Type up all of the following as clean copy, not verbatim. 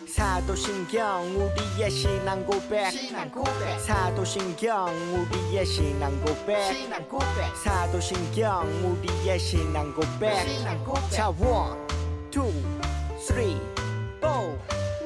사도신경 우리의 신앙 고백 사도신경 우리의 신앙 고백 사도신경 우리의 신앙 고백 자 1, 2, 3, 4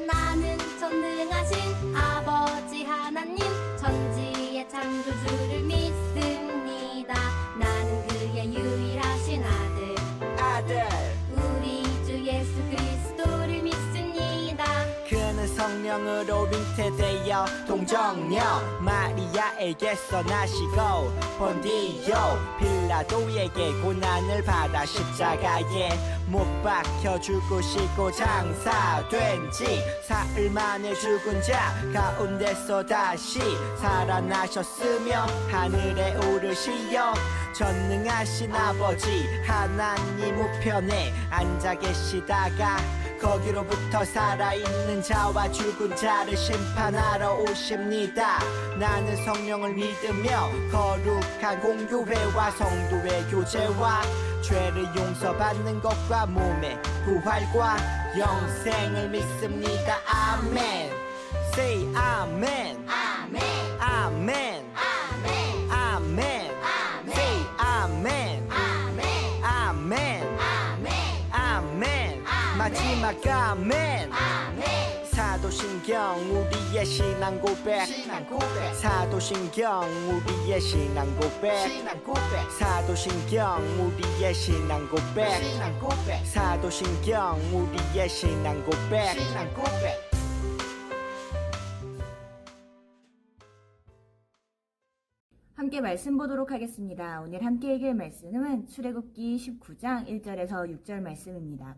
나는 전능하신 아버지 하나님 천지의 창조주를 믿습니다. 나는 그의 유일하신 아들 우리 주 예수 그리스도를 믿습니다. 그는 성령으로 잉태되어 동정녀 마리아에게서 나시고 본디오 빌라도에게 고난을 받아 십자가에 못 박혀 죽으시고 장사된 지 사흘 만에 죽은 자 가운데서 다시 살아나셨으며 하늘에 오르시어 전능하신 아버지 하나님 우편에 앉아 계시다가 거기로부터 살아있는 자와 죽은 자를 심판하러 오십니다. 나는 성령을 믿으며 거룩한 공교회와 성도의 교제와 죄를 용서받는 것과 몸의 부활과 영생을 믿습니다. 아멘. Say 아멘. 아멘 아멘. 아멘 아멘. Say 아멘. 아멘 아멘. 아멘 아멘. 마지막 아멘. 아멘 사도신경 우리의 신앙 고백 사도신경 우리의 신앙 고백 사도신경 우리의 신앙 고백 사도신경 우리의 신앙 고백 함께 말씀 보도록 하겠습니다. 오늘 함께 읽을 말씀은 출애굽기 19장 1절에서 6절 말씀입니다.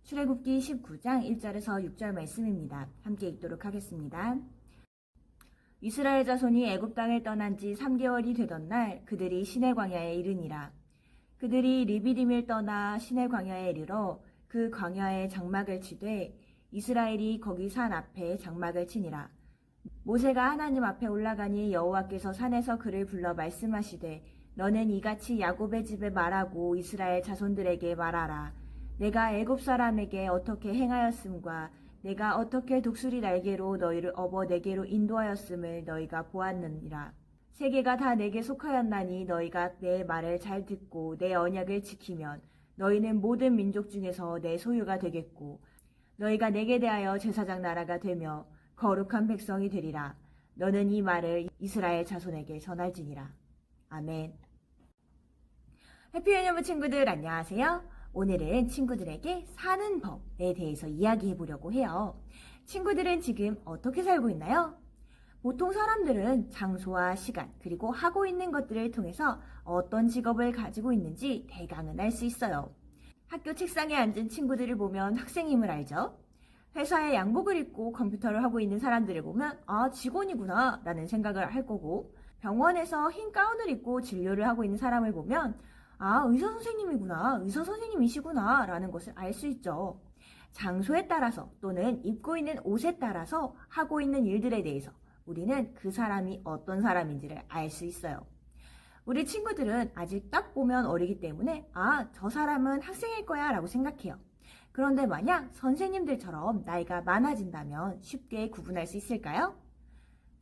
출애굽기 19장 1절에서 6절 말씀입니다. 함께 읽도록 하겠습니다. 이스라엘 자손이 애굽 땅을 떠난 지 3개월이 되던 날 그들이 시내 광야에 이르니라. 그들이 리비딤을 떠나 시내 광야에 이르러 그 광야에 장막을 치되 이스라엘이 거기 산 앞에 장막을 치니라. 모세가 하나님 앞에 올라가니 여호와께서 산에서 그를 불러 말씀하시되 너는 이같이 야곱의 집에 말하고 이스라엘 자손들에게 말하라. 내가 애굽 사람에게 어떻게 행하였음과 내가 어떻게 독수리 날개로 너희를 업어 내게로 인도하였음을 너희가 보았느니라. 세계가 다 내게 속하였나니 너희가 내 말을 잘 듣고 내 언약을 지키면 너희는 모든 민족 중에서 내 소유가 되겠고 너희가 내게 대하여 제사장 나라가 되며 거룩한 백성이 되리라. 너는 이 말을 이스라엘 자손에게 전할지니라. 아멘. 해피유니브 친구들 안녕하세요. 오늘은 친구들에게 사는 법에 대해서 이야기해 보려고 해요. 친구들은 지금 어떻게 살고 있나요? 보통 사람들은 장소와 시간 그리고 하고 있는 것들을 통해서 어떤 직업을 가지고 있는지 대강은 알 수 있어요. 학교 책상에 앉은 친구들을 보면 학생임을 알죠? 회사에 양복을 입고 컴퓨터를 하고 있는 사람들을 보면 아 직원이구나 라는 생각을 할 거고 병원에서 흰 가운을 입고 진료를 하고 있는 사람을 보면 아 의사 선생님이구나 의사 선생님이시구나 라는 것을 알 수 있죠. 장소에 따라서 또는 입고 있는 옷에 따라서 하고 있는 일들에 대해서 우리는 그 사람이 어떤 사람인지를 알 수 있어요. 우리 친구들은 아직 딱 보면 어리기 때문에 아 저 사람은 학생일 거야 라고 생각해요. 그런데 만약 선생님들처럼 나이가 많아진다면 쉽게 구분할 수 있을까요?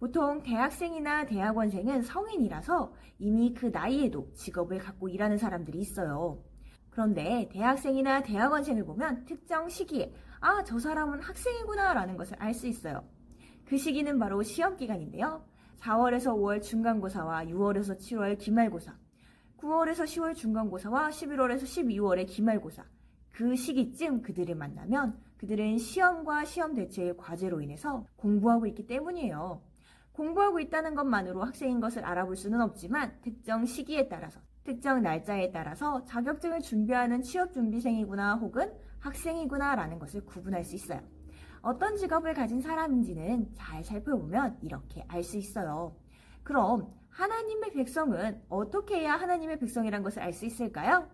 보통 대학생이나 대학원생은 성인이라서 이미 그 나이에도 직업을 갖고 일하는 사람들이 있어요. 그런데 대학생이나 대학원생을 보면 특정 시기에 아, 저 사람은 학생이구나 라는 것을 알 수 있어요. 그 시기는 바로 시험 기간인데요. 4월에서 5월 중간고사와 6월에서 7월 기말고사, 9월에서 10월 중간고사와 11월에서 12월의 기말고사, 그 시기쯤 그들을 만나면 그들은 시험과 시험 대체의 과제로 인해서 공부하고 있기 때문이에요. 공부하고 있다는 것만으로 학생인 것을 알아볼 수는 없지만 특정 시기에 따라서 특정 날짜에 따라서 자격증을 준비하는 취업준비생이구나 혹은 학생이구나 라는 것을 구분할 수 있어요. 어떤 직업을 가진 사람인지는 잘 살펴보면 이렇게 알 수 있어요. 그럼 하나님의 백성은 어떻게 해야 하나님의 백성이란 것을 알 수 있을까요?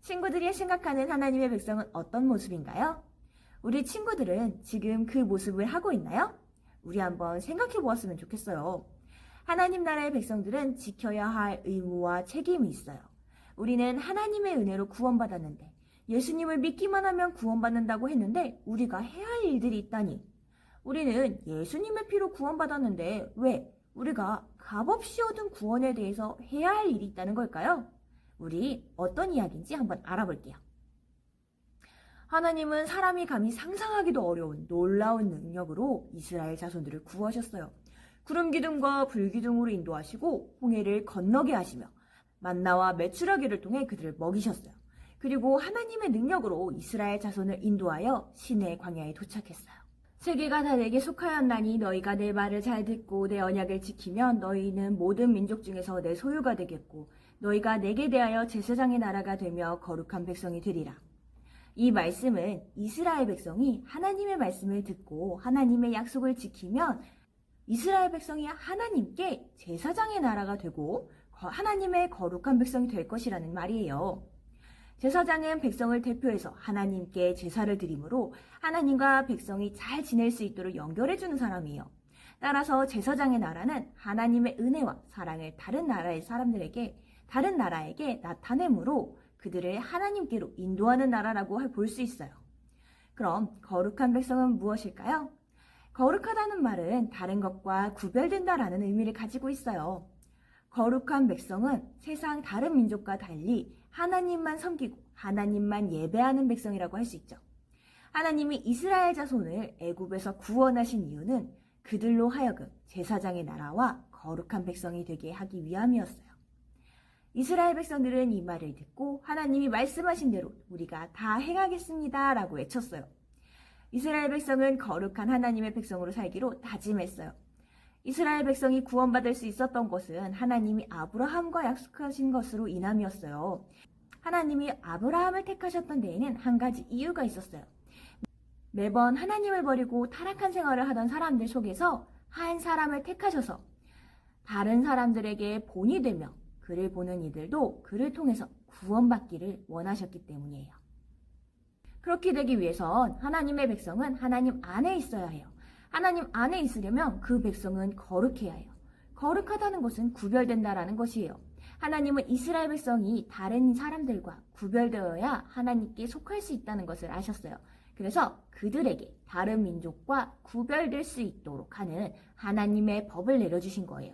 친구들이 생각하는 하나님의 백성은 어떤 모습인가요? 우리 친구들은 지금 그 모습을 하고 있나요? 우리 한번 생각해 보았으면 좋겠어요. 하나님 나라의 백성들은 지켜야 할 의무와 책임이 있어요. 우리는 하나님의 은혜로 구원받았는데 예수님을 믿기만 하면 구원받는다고 했는데 우리가 해야 할 일들이 있다니 우리는 예수님의 피로 구원받았는데 왜 우리가 값없이 얻은 구원에 대해서 해야 할 일이 있다는 걸까요? 우리 어떤 이야기인지 한번 알아볼게요. 하나님은 사람이 감히 상상하기도 어려운 놀라운 능력으로 이스라엘 자손들을 구하셨어요. 구름 기둥과 불 기둥으로 인도하시고 홍해를 건너게 하시며 만나와 메추라기를 통해 그들을 먹이셨어요. 그리고 하나님의 능력으로 이스라엘 자손을 인도하여 시내 광야에 도착했어요. 세계가 다 내게 속하였나니 너희가 내 말을 잘 듣고 내 언약을 지키면 너희는 모든 민족 중에서 내 소유가 되겠고 너희가 내게 대하여 제사장의 나라가 되며 거룩한 백성이 되리라. 이 말씀은 이스라엘 백성이 하나님의 말씀을 듣고 하나님의 약속을 지키면 이스라엘 백성이 하나님께 제사장의 나라가 되고 하나님의 거룩한 백성이 될 것이라는 말이에요. 제사장은 백성을 대표해서 하나님께 제사를 드리므로 하나님과 백성이 잘 지낼 수 있도록 연결해주는 사람이에요. 따라서 제사장의 나라는 하나님의 은혜와 사랑을 다른 나라에게 나타내므로 그들을 하나님께로 인도하는 나라라고 볼 수 있어요. 그럼 거룩한 백성은 무엇일까요? 거룩하다는 말은 다른 것과 구별된다라는 의미를 가지고 있어요. 거룩한 백성은 세상 다른 민족과 달리 하나님만 섬기고 하나님만 예배하는 백성이라고 할 수 있죠. 하나님이 이스라엘 자손을 애굽에서 구원하신 이유는 그들로 하여금 제사장의 나라와 거룩한 백성이 되게 하기 위함이었어요. 이스라엘 백성들은 이 말을 듣고 하나님이 말씀하신 대로 우리가 다 행하겠습니다 라고 외쳤어요. 이스라엘 백성은 거룩한 하나님의 백성으로 살기로 다짐했어요. 이스라엘 백성이 구원받을 수 있었던 것은 하나님이 아브라함과 약속하신 것으로 인함이었어요. 하나님이 아브라함을 택하셨던 데에는 한 가지 이유가 있었어요. 매번 하나님을 버리고 타락한 생활을 하던 사람들 속에서 한 사람을 택하셔서 다른 사람들에게 본이 되며 그를 보는 이들도 그를 통해서 구원받기를 원하셨기 때문이에요. 그렇게 되기 위해선 하나님의 백성은 하나님 안에 있어야 해요. 하나님 안에 있으려면 그 백성은 거룩해야 해요. 거룩하다는 것은 구별된다라는 것이에요. 하나님은 이스라엘 백성이 다른 사람들과 구별되어야 하나님께 속할 수 있다는 것을 아셨어요. 그래서 그들에게 다른 민족과 구별될 수 있도록 하는 하나님의 법을 내려주신 거예요.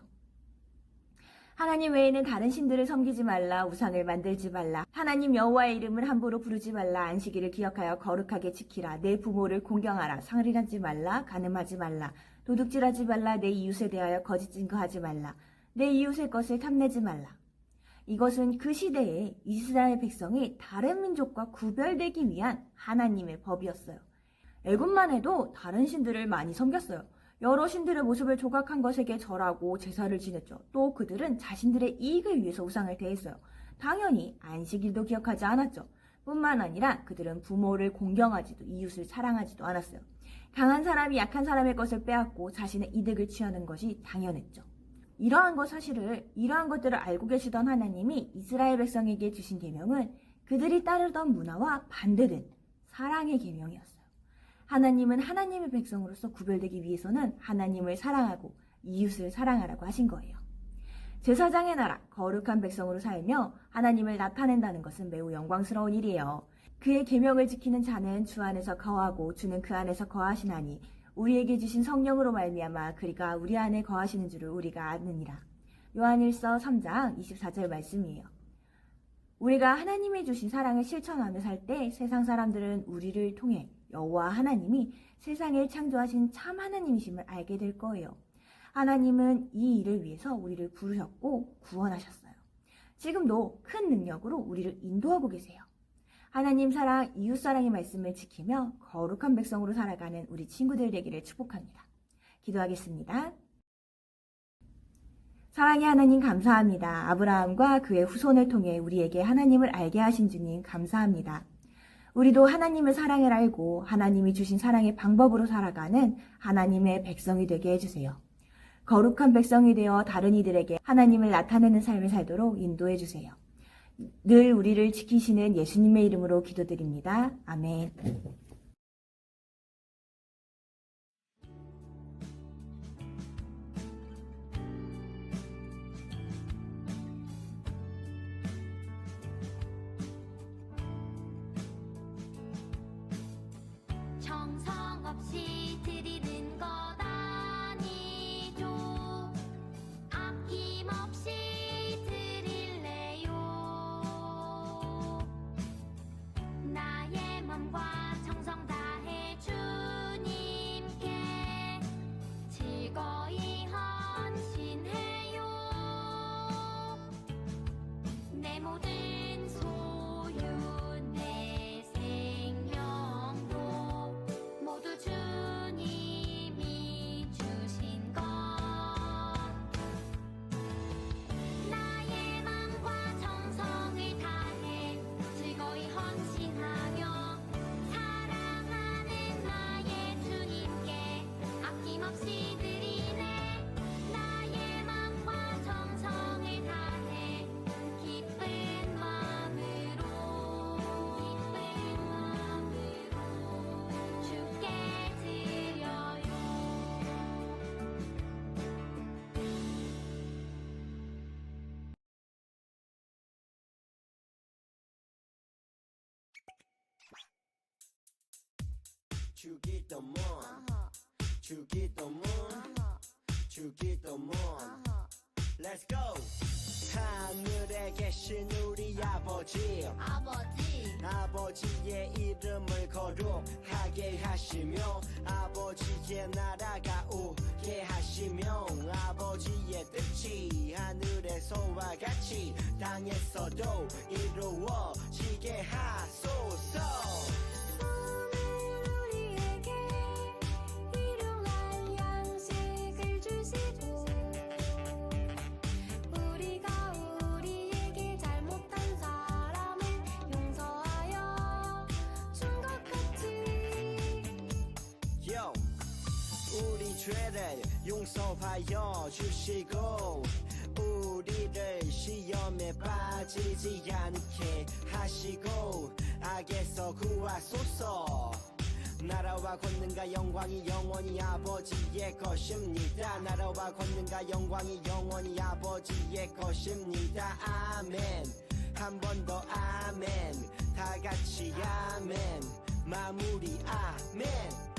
하나님 외에는 다른 신들을 섬기지 말라, 우상을 만들지 말라, 하나님 여호와의 이름을 함부로 부르지 말라, 안식일을 기억하여 거룩하게 지키라, 내 부모를 공경하라, 상리하지 말라, 간음하지 말라, 도둑질하지 말라, 내 이웃에 대하여 거짓 증거하지 말라, 내 이웃의 것을 탐내지 말라. 이것은 그 시대에 이스라엘 백성이 다른 민족과 구별되기 위한 하나님의 법이었어요. 애굽만 해도 다른 신들을 많이 섬겼어요. 여러 신들의 모습을 조각한 것에게 절하고 제사를 지냈죠. 또 그들은 자신들의 이익을 위해서 우상을 대했어요. 당연히 안식일도 기억하지 않았죠. 뿐만 아니라 그들은 부모를 공경하지도 이웃을 사랑하지도 않았어요. 강한 사람이 약한 사람의 것을 빼앗고 자신의 이득을 취하는 것이 당연했죠. 이러한 것들을 알고 계시던 하나님이 이스라엘 백성에게 주신 계명은 그들이 따르던 문화와 반대된 사랑의 계명이었어요. 하나님은 하나님의 백성으로서 구별되기 위해서는 하나님을 사랑하고 이웃을 사랑하라고 하신 거예요. 제사장의 나라, 거룩한 백성으로 살며 하나님을 나타낸다는 것은 매우 영광스러운 일이에요. 그의 계명을 지키는 자는 주 안에서 거하고 주는 그 안에서 거하시나니 우리에게 주신 성령으로 말미암아 그리가 우리 안에 거하시는 줄을 우리가 아느니라. 요한일서 3장 24절 말씀이에요. 우리가 하나님이 주신 사랑을 실천하며 살 때 세상 사람들은 우리를 통해 여호와 하나님이 세상을 창조하신 참 하나님이심을 알게 될 거예요. 하나님은 이 일을 위해서 우리를 부르셨고 구원하셨어요. 지금도 큰 능력으로 우리를 인도하고 계세요. 하나님 사랑, 이웃 사랑의 말씀을 지키며 거룩한 백성으로 살아가는 우리 친구들 되기를 축복합니다. 기도하겠습니다. 사랑의 하나님 감사합니다. 아브라함과 그의 후손을 통해 우리에게 하나님을 알게 하신 주님 감사합니다. 우리도 하나님의 사랑을 알고 하나님이 주신 사랑의 방법으로 살아가는 하나님의 백성이 되게 해주세요. 거룩한 백성이 되어 다른 이들에게 하나님을 나타내는 삶을 살도록 인도해 주세요. 늘 우리를 지키시는 예수님의 이름으로 기도드립니다. 아멘. 정성 없이 드리는 것 주기도문 어허 주기도문 어허 주기도문 어허 Let's go 하늘에 계신 우리 아버지 아버지 아버지의 이름을 거룩하게 하시며 아버지의 나라가 오게 하시며 아버지의 뜻이 하늘에서와 같이 땅에서도 이루어지게 하소서 오늘 우리에게 일용할 양식을 주시고 우리가 우리에게 잘못한 사람을 용서하여 준 것 같이 Yo, 우리 죄를 용서하여 주시고 우리를 시험에 빠지지 않게 하시고 악에서 구하소서 나라와 권능과 영광이 영원히 아버지의 것입니다 나라와 권능과 영광이 영원히 아버지의 것입니다 아멘 한 번 더 아멘 다 같이 아멘 마무리 아멘